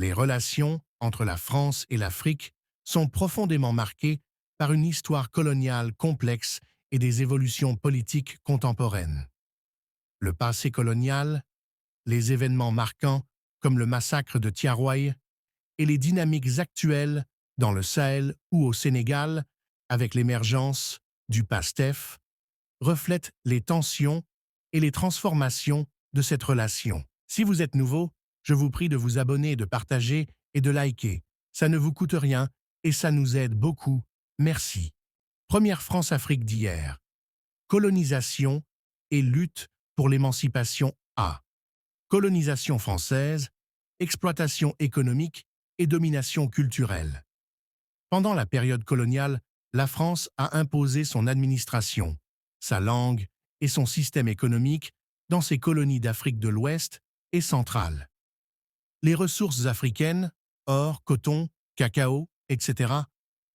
Les relations entre la France et l'Afrique sont profondément marquées par une histoire coloniale complexe et des évolutions politiques contemporaines. Le passé colonial, les événements marquants comme le massacre de Thiaroye et les dynamiques actuelles dans le Sahel ou au Sénégal avec l'émergence du PASTEF reflètent les tensions et les transformations de cette relation. Si vous êtes nouveau, je vous prie de vous abonner, de partager et de liker. Ça ne vous coûte rien et ça nous aide beaucoup. Merci. Première France-Afrique d'hier. Colonisation et lutte pour l'émancipation A. Colonisation française, exploitation économique et domination culturelle. Pendant la période coloniale, la France a imposé son administration, sa langue et son système économique dans ses colonies d'Afrique de l'Ouest et centrale. Les ressources africaines, or, coton, cacao, etc.,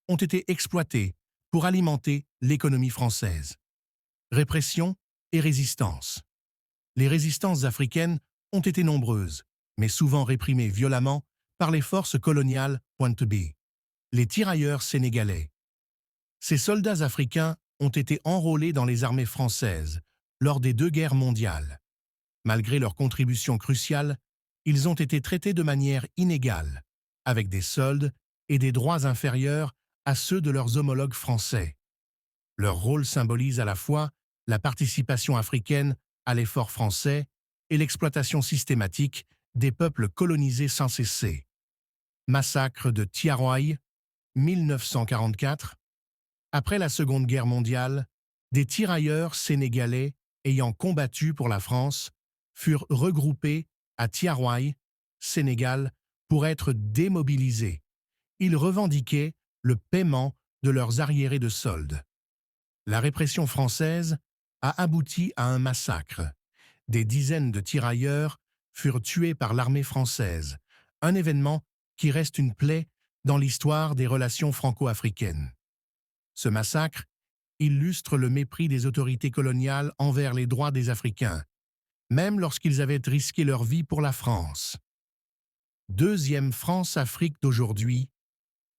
ont été exploitées pour alimenter l'économie française. Répression et résistance. Les résistances africaines ont été nombreuses, mais souvent réprimées violemment par les forces coloniales Pointe B. Les tirailleurs sénégalais. Ces soldats africains ont été enrôlés dans les armées françaises lors des 2 guerres mondiales. Malgré leur contribution cruciale, ils ont été traités de manière inégale, avec des soldes et des droits inférieurs à ceux de leurs homologues français. Leur rôle symbolise à la fois la participation africaine à l'effort français et l'exploitation systématique des peuples colonisés sans cesser. Massacre de Thiaroye, 1944. Après la Seconde Guerre mondiale, des tirailleurs sénégalais ayant combattu pour la France furent regroupés à Thiaroye, Sénégal, pour être démobilisés. Ils revendiquaient le paiement de leurs arriérés de solde. La répression française a abouti à un massacre. Des dizaines de tirailleurs furent tués par l'armée française, un événement qui reste une plaie dans l'histoire des relations franco-africaines. Ce massacre illustre le mépris des autorités coloniales envers les droits des Africains, même lorsqu'ils avaient risqué leur vie pour la France. Deuxième France-Afrique d'aujourd'hui,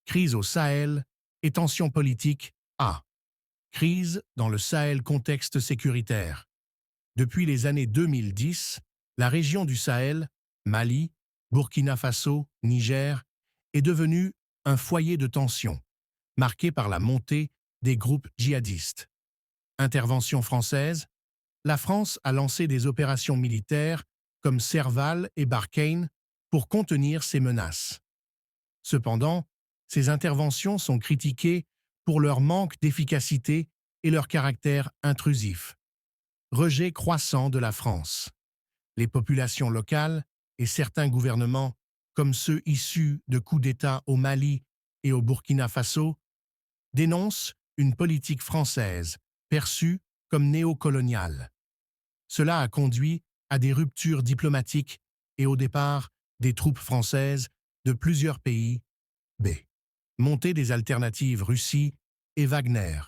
crise au Sahel et tensions politiques A. Crise dans le Sahel, contexte sécuritaire. Depuis les années 2010, la région du Sahel, Mali, Burkina Faso, Niger, est devenue un foyer de tension, marqué par la montée des groupes djihadistes. Intervention française, la France a lancé des opérations militaires comme Serval et Barkhane pour contenir ces menaces. Cependant, ces interventions sont critiquées pour leur manque d'efficacité et leur caractère intrusif. Rejet croissant de la France. Les populations locales et certains gouvernements, comme ceux issus de coups d'État au Mali et au Burkina Faso, dénoncent une politique française perçue comme néocoloniale. Cela a conduit à des ruptures diplomatiques et au départ des troupes françaises de plusieurs pays. B. Montée des alternatives Russie et Wagner.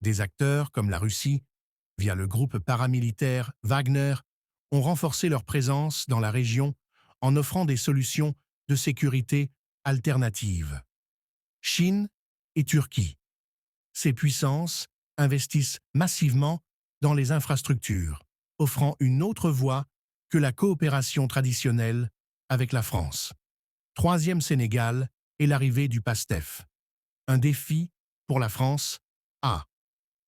Des acteurs comme la Russie, via le groupe paramilitaire Wagner, ont renforcé leur présence dans la région en offrant des solutions de sécurité alternatives. Chine et Turquie. Ces puissances investissent massivement dans les infrastructures, offrant une autre voie que la coopération traditionnelle avec la France. Troisième Sénégal et l'arrivée du PASTEF. Un défi pour la France A.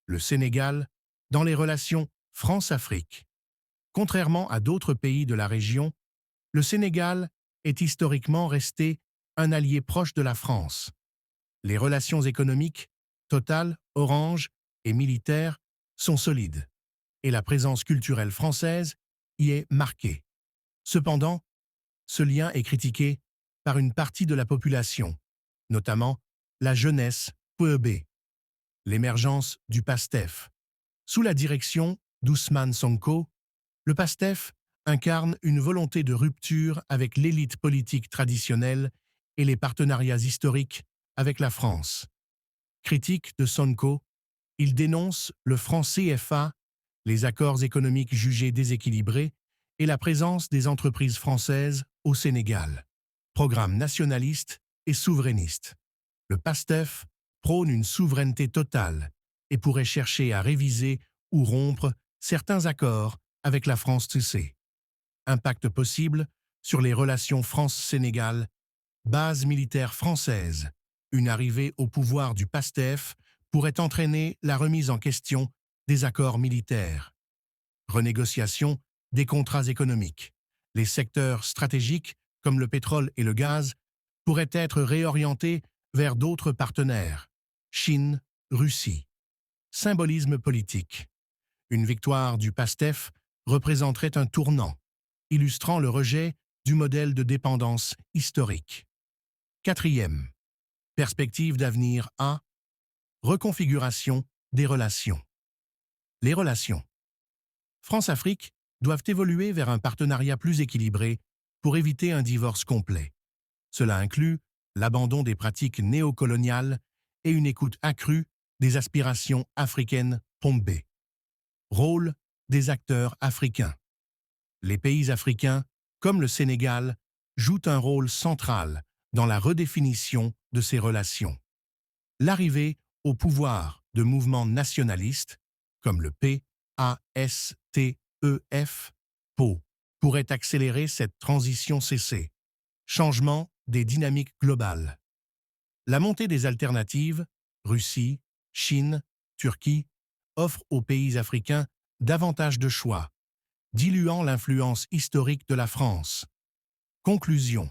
Le Sénégal dans les relations France-Afrique. Contrairement à d'autres pays de la région, le Sénégal est historiquement resté un allié proche de la France. Les relations économiques, Total, Orange et militaires sont solides, et la présence culturelle française y est marquée. Cependant, ce lien est critiqué par une partie de la population, notamment la jeunesse PEB. L'émergence du PASTEF. Sous la direction d'Ousmane Sonko, le PASTEF incarne une volonté de rupture avec l'élite politique traditionnelle et les partenariats historiques avec la France. Critique de Sonko, il dénonce le franc CFA, les accords économiques jugés déséquilibrés et la présence des entreprises françaises au Sénégal. Programme nationaliste et souverainiste. Le PASTEF prône une souveraineté totale et pourrait chercher à réviser ou rompre certains accords avec la France-TC. Impact possible sur les relations France-Sénégal. Base militaire française. Une arrivée au pouvoir du PASTEF pourrait entraîner la remise en question des accords militaires. Renégociation des contrats économiques. Les secteurs stratégiques, comme le pétrole et le gaz, pourraient être réorientés vers d'autres partenaires. Chine, Russie. Symbolisme politique. Une victoire du PASTEF représenterait un tournant, illustrant le rejet du modèle de dépendance historique. Quatrième. Perspective d'avenir A. Reconfiguration des relations. Les relations. France-Afrique doivent évoluer vers un partenariat plus équilibré pour éviter un divorce complet. Cela inclut l'abandon des pratiques néocoloniales et une écoute accrue des aspirations africaines pompées. Rôle des acteurs africains. Les pays africains, comme le Sénégal, jouent un rôle central dans la redéfinition de ces relations. L'arrivée au pouvoir de mouvements nationalistes, comme le PASTEF, PO, pourrait accélérer cette transition cessée. Changement des dynamiques globales. La montée des alternatives, Russie, Chine, Turquie, offre aux pays africains davantage de choix, diluant l'influence historique de la France. Conclusion.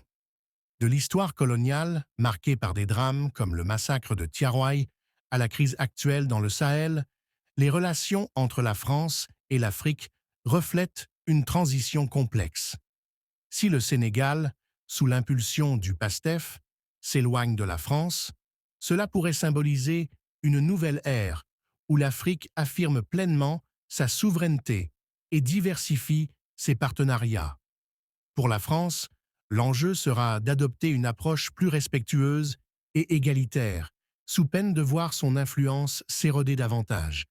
De l'histoire coloniale, marquée par des drames comme le massacre de Thiaroye, à la crise actuelle dans le Sahel, les relations entre la France et l'Afrique reflètent une transition complexe. Si le Sénégal, sous l'impulsion du PASTEF, s'éloigne de la France, cela pourrait symboliser une nouvelle ère où l'Afrique affirme pleinement sa souveraineté et diversifie ses partenariats. Pour la France, l'enjeu sera d'adopter une approche plus respectueuse et égalitaire, sous peine de voir son influence s'éroder davantage.